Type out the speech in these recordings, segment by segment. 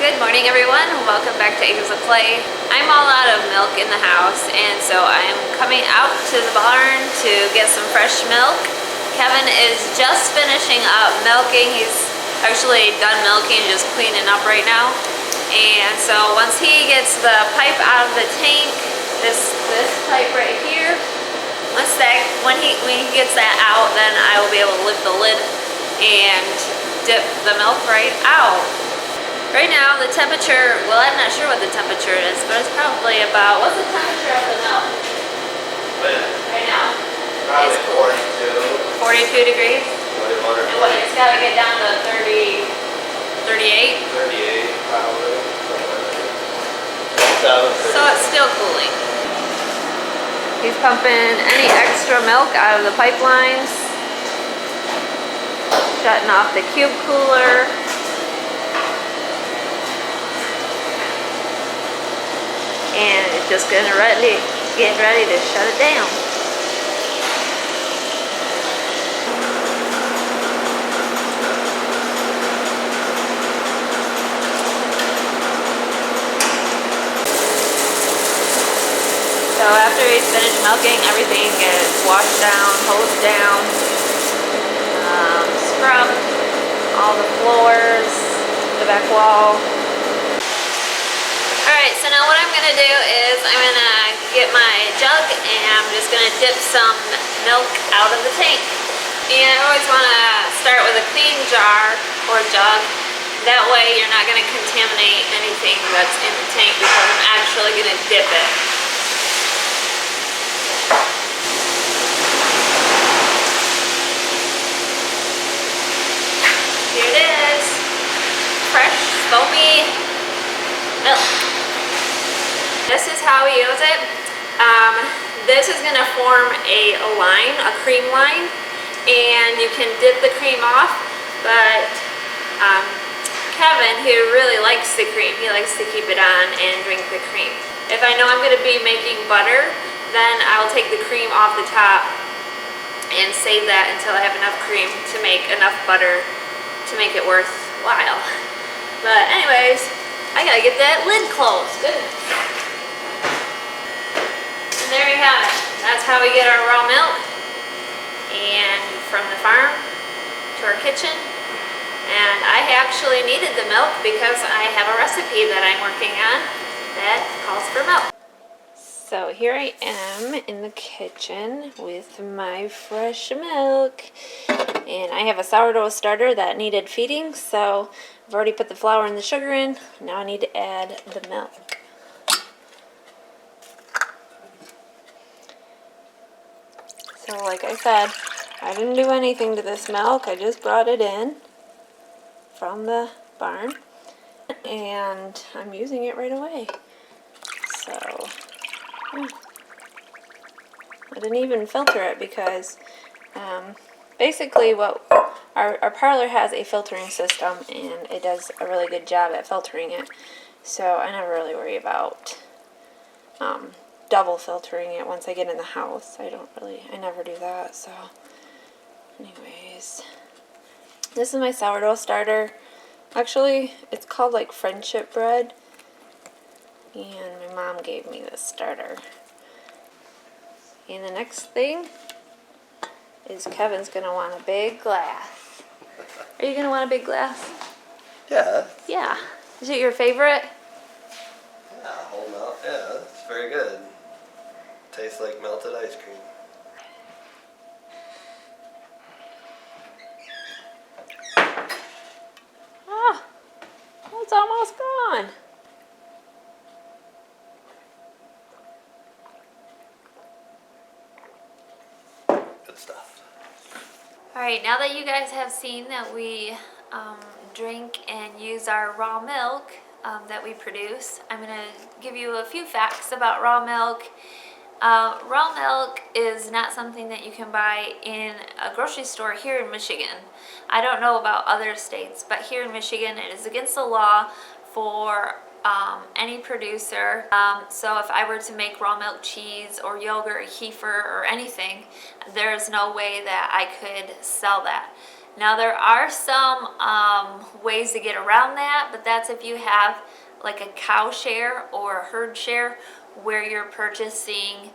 Good morning, everyone. Welcome back to Acres of Clay. I'm all out of milk in the house, and so I'm coming out to the barn to get some fresh milk. Kevin is just finishing up milking. He's actually done milking, just cleaning up right now. And so once he gets the pipe out of the tank, this pipe right here, when he gets that out, then I will be able to lift the lid and dip the milk right out. Right now, the temperature, well, I'm not sure what the temperature is, but it's probably about, what's the temperature of the milk? Right now? Probably it's cool. 42. 42 degrees? And what, it's got to get down to 30, 38? 38, probably. So it's still cooling. He's pumping any extra milk out of the pipelines, shutting off the cube cooler. And it's just getting ready to shut it down. So after he's finished milking, everything gets washed down, hosed down, scrubbed, all the floors, the back wall. Alright, so now what I'm going to do is I'm going to get my jug and I'm just going to dip some milk out of the tank. And I always want to start with a clean jar or jug. That way you're not going to contaminate anything that's in the tank because I'm actually going to dip it. Here it is. Fresh, foamy milk. This is how we use it. This is going to form a line, a cream line, and you can dip the cream off, but Kevin, who really likes the cream, he likes to keep it on and drink the cream. If I know I'm going to be making butter, then I'll take the cream off the top and save that until I have enough cream to make enough butter to make it worthwhile. But anyways, I gotta get that lid closed. Goodness. And there you have it. That's how we get our raw milk. And from the farm to our kitchen. And I actually needed the milk because I have a recipe that I'm working on that calls for milk. So here I am in the kitchen with my fresh milk. And I have a sourdough starter that needed feeding, so I've already put the flour and the sugar in. Now I need to add the milk. So like I said, I didn't do anything to this milk. I just brought it in from the barn and I'm using it right away. So I didn't even filter it because basically what our parlor has a filtering system and it does a really good job at filtering it. So I never really worry about double filtering it once I get in the house. I never do that. So anyways, this is my sourdough starter. Actually, it's called like friendship bread. And my mom gave me this starter. And the next thing is Kevin's going to want a big glass. Are you going to want a big glass? Yeah. Yeah. Is it your favorite? Yeah, whole milk. Yeah, it's very good. Tastes like melted ice cream. Ah, it's almost gone. Good stuff. Alright, now that you guys have seen that we drink and use our raw milk that we produce, I'm going to give you a few facts about raw milk. Raw milk is not something that you can buy in a grocery store here in Michigan. I don't know about other states, but here in Michigan it is against the law for any producer. So if I were to make raw milk cheese or yogurt or kefir or anything, there's no way that I could sell that. Now there are some ways to get around that, but that's if you have like a cow share or a herd share where you're purchasing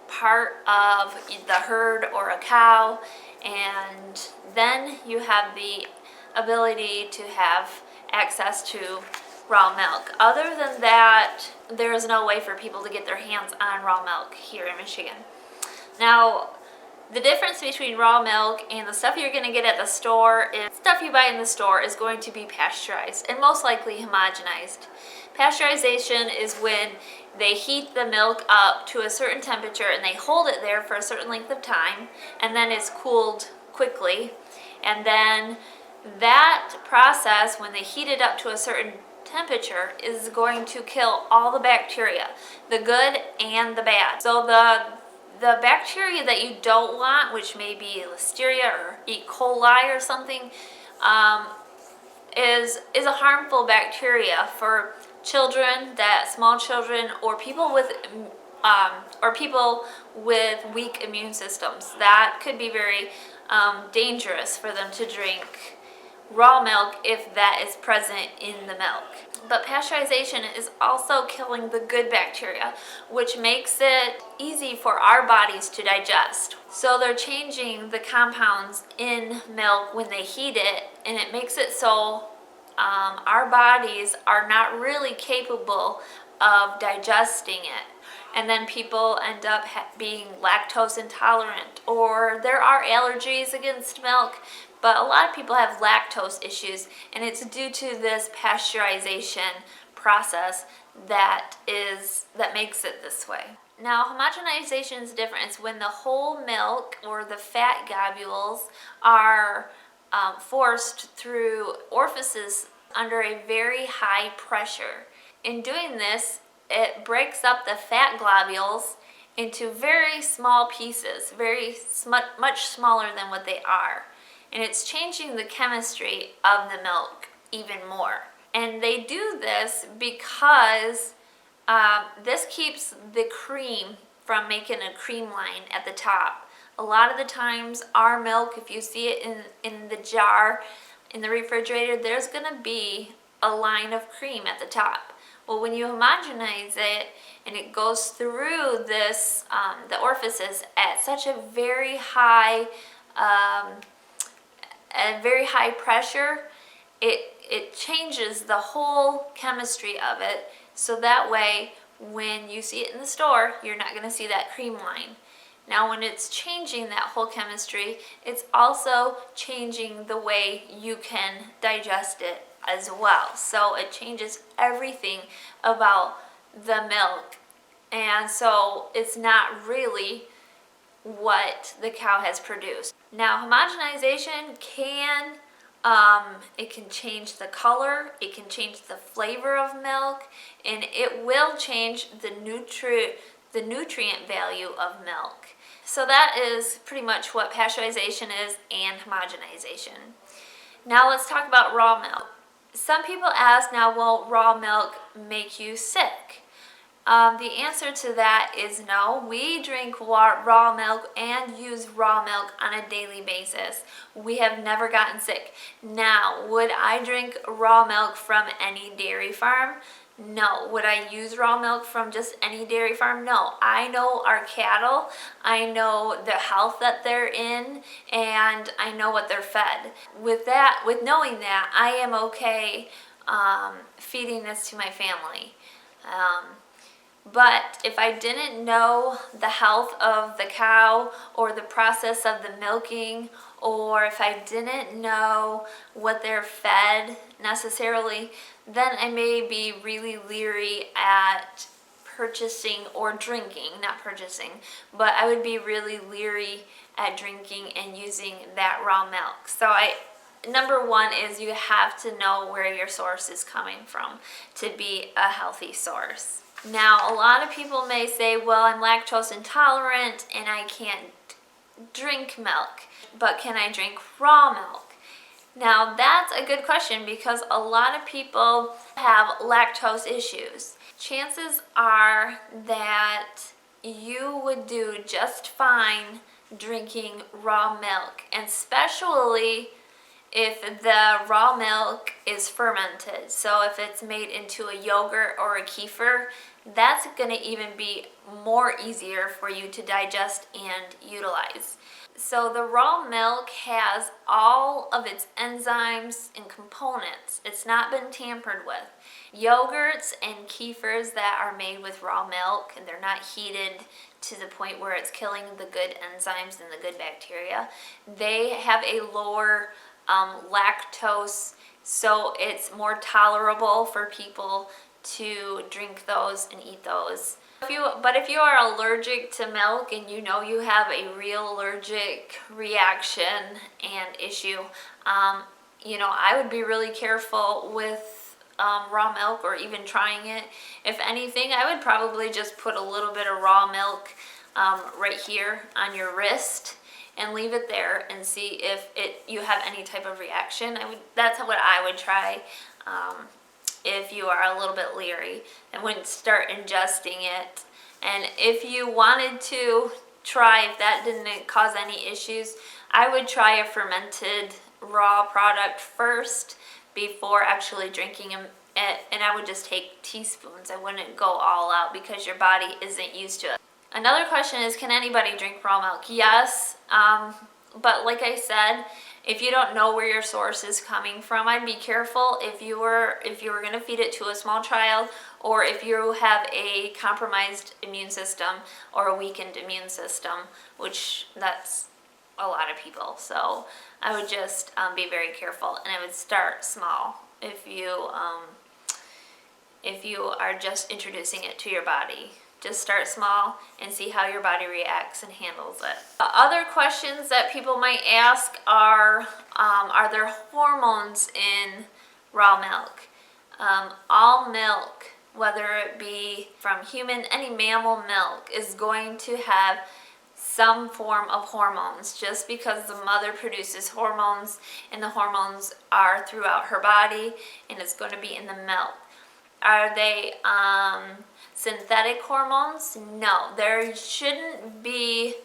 part of the herd or a cow, and then you have the ability to have access to raw milk. Other than that, there is no way for people to get their hands on raw milk here in Michigan. Now, the difference between raw milk and the stuff you're going to get at the store is stuff you buy in the store is going to be pasteurized and most likely homogenized. Pasteurization is when they heat the milk up to a certain temperature and they hold it there for a certain length of time, and then it's cooled quickly. And then that process, when they heat it up to a certain temperature, is going to kill all the bacteria, the good and the bad. So the bacteria that you don't want, which may be Listeria or E. coli or something, is a harmful bacteria for children, small children, or people with weak immune systems. That could be very dangerous for them to drink raw milk if that is present in the milk. But pasteurization is also killing the good bacteria, which makes it easy for our bodies to digest. So they're changing the compounds in milk when they heat it, and it makes it so our bodies are not really capable of digesting it. And then people end up being lactose intolerant, or there are allergies against milk, but a lot of people have lactose issues, and it's due to this pasteurization process that makes it this way. Now, homogenization is different. It's when the whole milk or the fat globules are forced through orifices under a very high pressure. In doing this, it breaks up the fat globules into very small pieces, much smaller than what they are. And it's changing the chemistry of the milk even more. And they do this because this keeps the cream from making a cream line at the top. A lot of the times our milk, if you see it in the jar, in the refrigerator, there's going to be a line of cream at the top. Well, when you homogenize it and it goes through this, the orifices at such a very high pressure, it changes the whole chemistry of it, so that way when you see it in the store, you're not going to see that cream line. Now, when it's changing that whole chemistry, it's also changing the way you can digest it as well. So it changes everything about the milk, and so it's not really what the cow has produced. Now, homogenization can change the color, it can change the flavor of milk, and it will change the nutrient value of milk. So that is pretty much what pasteurization is and homogenization. Now let's talk about raw milk. Some people ask now, will raw milk make you sick? The answer to that is no. We drink raw milk and use raw milk on a daily basis. We have never gotten sick. Now, would I drink raw milk from any dairy farm? No. Would I use raw milk from just any dairy farm? No. I know our cattle, I know the health that they're in, and I know what they're fed. With knowing that, I am okay feeding this to my family. But if I didn't know the health of the cow or the process of the milking, or if I didn't know what they're fed necessarily, then I may be really leery at purchasing or drinking, not purchasing, but I would be really leery at drinking and using that raw milk. So number one is you have to know where your source is coming from to be a healthy source. Now, a lot of people may say, well, I'm lactose intolerant and I can't drink milk, but can I drink raw milk? Now, that's a good question because a lot of people have lactose issues. Chances are that you would do just fine drinking raw milk, and especially if the raw milk is fermented. So if it's made into a yogurt or a kefir, that's going to even be more easier for you to digest and utilize. So the raw milk has all of its enzymes and components. It's not been tampered with. Yogurts and kefirs that are made with raw milk and they're not heated to the point where it's killing the good enzymes and the good bacteria, they have a lower lactose, so it's more tolerable for people to drink those and eat those. If you are allergic to milk and you know you have a real allergic reaction and issue, I would be really careful with raw milk or even trying it. If anything, I would probably just put a little bit of raw milk right here on your wrist and leave it there and see if you have any type of reaction. That's what I would try if you are a little bit leery and wouldn't start ingesting it. And if you wanted to try, if that didn't cause any issues, I would try a fermented raw product first before actually drinking it, and I would just take teaspoons. I wouldn't go all out because your body isn't used to it. Another question is, can anybody drink raw milk? Yes, but like I said, if you don't know where your source is coming from, I'd be careful if you were going to feed it to a small child, or if you have a compromised immune system or a weakened immune system, which that's a lot of people. So I would just be very careful, and I would start small if you are just introducing it to your body. Just start small and see how your body reacts and handles it. Other questions that people might ask are there hormones in raw milk? All milk, whether it be from human, any mammal milk, is going to have some form of hormones, just because the mother produces hormones and the hormones are throughout her body and it's going to be in the milk. Are they synthetic hormones? No, there shouldn't be,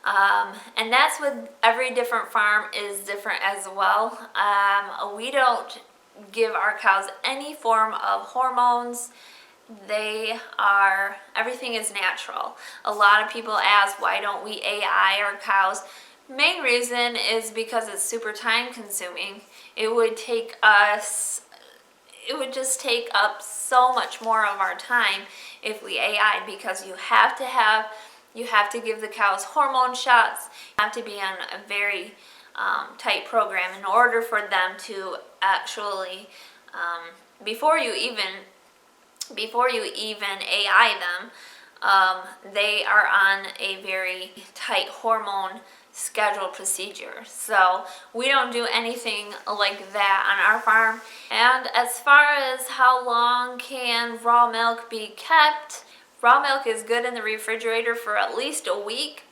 and that's with every different farm is different as well. We don't give our cows any form of hormones. Everything is natural. A lot of people ask, why don't we AI our cows? Main reason is because it's super time consuming. It would just take up so much more of our time if we AI'd, because you have to give the cows hormone shots. You have to be on a very tight program in order for them to actually, before you even AI them, they are on a very tight hormone schedule procedure. So we don't do anything like that on our farm. And as far as how long can raw milk be kept, raw milk is good in the refrigerator for at least a week,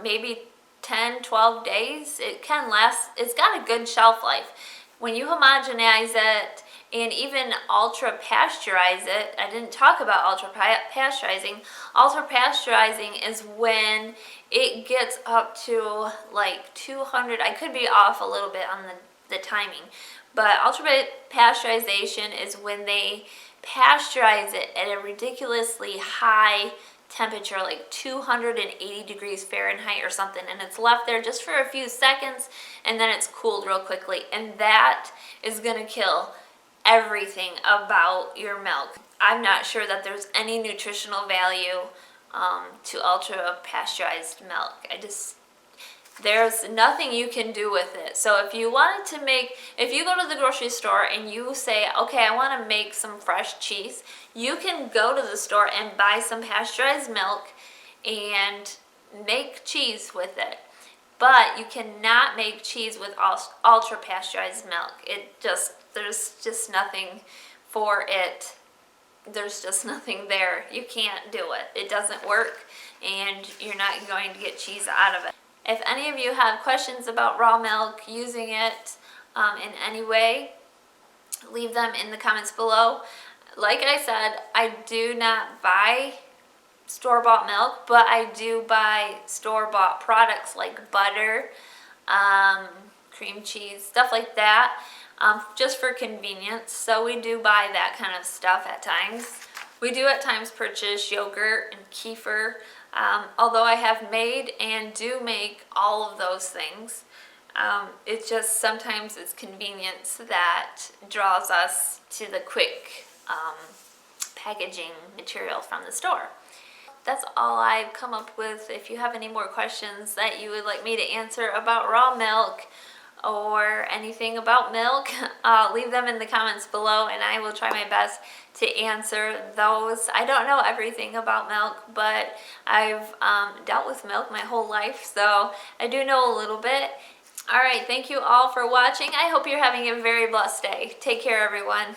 maybe 10, 12 days. It can last. It's got a good shelf life. When you homogenize it and even ultra pasteurize it, I didn't talk about ultra pasteurizing. Ultra pasteurizing is when it gets up to like 200. I could be off a little bit on the timing, but ultra pasteurization is when they pasteurize it at a ridiculously high temperature, like 280 degrees Fahrenheit or something, and it's left there just for a few seconds, and then it's cooled real quickly, and that is going to kill everything about your milk. I'm not sure that there's any nutritional value to ultra pasteurized milk. There's nothing you can do with it. So if you go to the grocery store and you say, okay, I want to make some fresh cheese, you can go to the store and buy some pasteurized milk and make cheese with it. But you cannot make cheese with ultra pasteurized milk. There's just nothing for it. There's just nothing there. You can't do it. It doesn't work, and you're not going to get cheese out of it. If any of you have questions about raw milk, using it in any way, leave them in the comments below. Like I said, I do not buy store-bought milk, but I do buy store-bought products like butter, cream cheese, stuff like that, just for convenience. So we do buy that kind of stuff at times. We do at times purchase yogurt and kefir, although I have made and do make all of those things. It's just sometimes it's convenience that draws us to the quick packaging material from the store. That's all I've come up with. If you have any more questions that you would like me to answer about raw milk or anything about milk, leave them in the comments below and I will try my best to answer those. I don't know everything about milk, but I've dealt with milk my whole life, so I do know a little bit. All right, thank you all for watching. I hope you're having a very blessed day. Take care, everyone.